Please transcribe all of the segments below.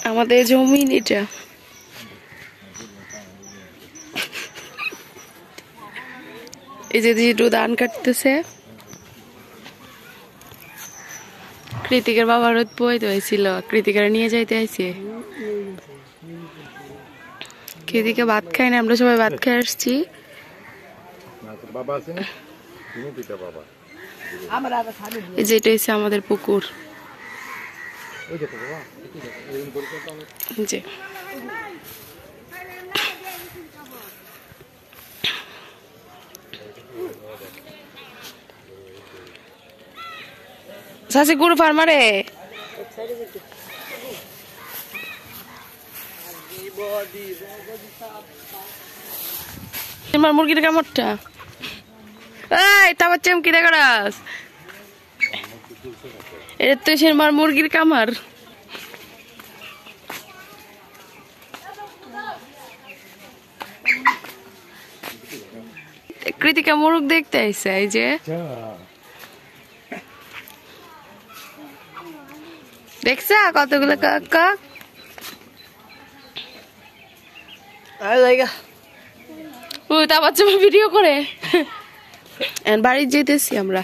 আমাদের জমি এটা এই যে একটু ধান কাটতেছে কৃতিকের বাবার রোদ বইতে হয়েছিল কৃতিকার নিয়ে যাইতে আইছে কৃতিকে ভাত খাই না আমরা সবাই ভাত খেয়ে আসছি এই যে এটা হচ্ছে আমাদের পুকুর যে সাসি গরু ফার্মারে তোমার মুরগির কামড়টা এই তা বাচ্চা কি দেখাস এটা তো সে আমার মুরগির কামার কৃতিকা মুরগ দেখতে আইছে এই যে দেখছ কতগুলো কাকা ও তা বাচ্চা ভিডিও করে বাড়ি যেতেছি আমরা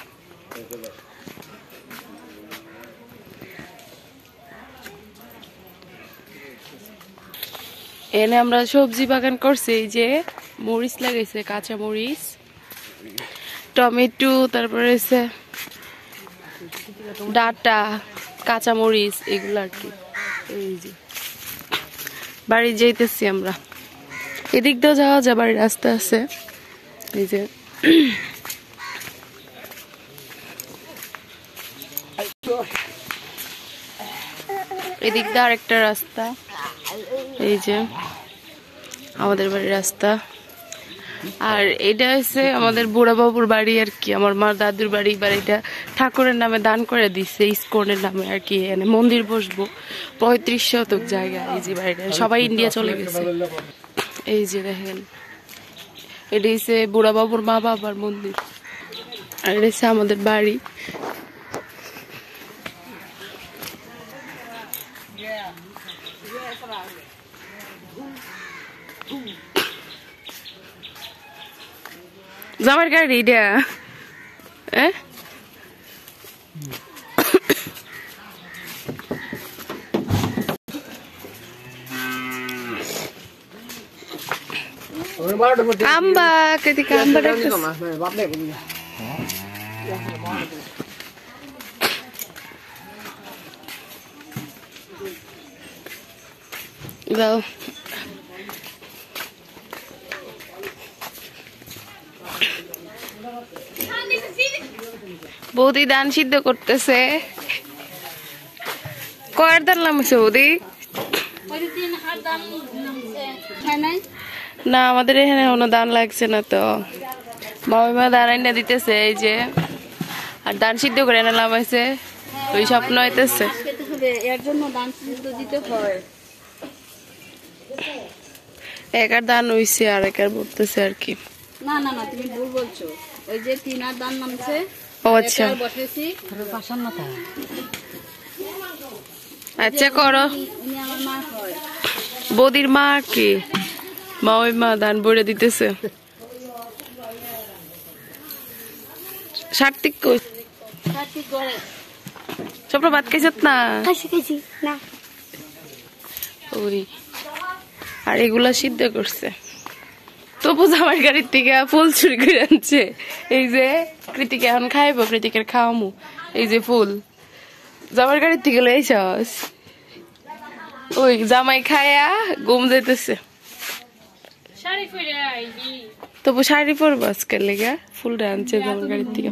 এনে আমরা সবজি বাগান করছি এই যে মরিচ লাগাইছে কাঁচা মরিচ টমেটো তারপরে ডাটা কাঁচা মরিচ এগুলো আর কি এই যে বাড়ি যাইতেছি আমরা এদিক দিয়েও যাওয়া যায় বাড়ির রাস্তা আছে এই যে এদিক দিয়ে আরেকটা রাস্তা এই যে আমাদের বাড়ির রাস্তা আর এটা হচ্ছে আমাদের বুড়া বাবুর বাড়ি আর কি আমার মা দাদুর বাড়ি বাড়িটা ঠাকুরের নামে দান করে দিচ্ছে ইস্কনের নামে আর কি এনে মন্দির বসবো 35 শতক জায়গা এই যে বাড়িটা সবাই ইন্ডিয়া চলে গেছে এই যে দেখেন এটা হচ্ছে বুড়া বাবুর মা বাবার মন্দির আর এটা হচ্ছে আমাদের বাড়ি জামার গাড়ি এটা আম্বা কেদিকে আম্বা দাও বৌদি ধান সিদ্ধ করতেছে কয়ের ধান নামছে বৌদি না আমাদের এখানে কোনো ধান লাগছে না তো মামিমা ধান আইনা দিতেছে এই যে আর ধান সিদ্ধ করে এনে নামাইছে ওই স্বপ্ন হইতেছে এর জন্য ধান সিদ্ধ দিতে হয় একার ধান হইছে আর একার পড়তেছে আর কি না না না তুমি ভুল বলছো ওই যে তিনার ধান নামছে ও আচ্ছা বসেছি আচ্ছা করো উনি আমার মা হয় বৌদির মা কি মা ওই মা ধান বইরে দিতেছে সার্থিক কই কার্তিক করে সবটা ভাত খাইছত না খাইছি না ওই আর এগুলা সিদ্ধ করছে তবু আমার গাড়ির থেকে ফুল চুরি করে আনছে এই যে কৃতিকে এখন খাইবো কৃতিকের খাওয়ামু এই যে ফুল জামার গাড়ির থেকে লইছস ওই জামাই খায়া ঘুম যাইতেছে তবু শাড়ি পরবো আজকের লেগে ফুলটা আনছে জামার গাড়ির থেকে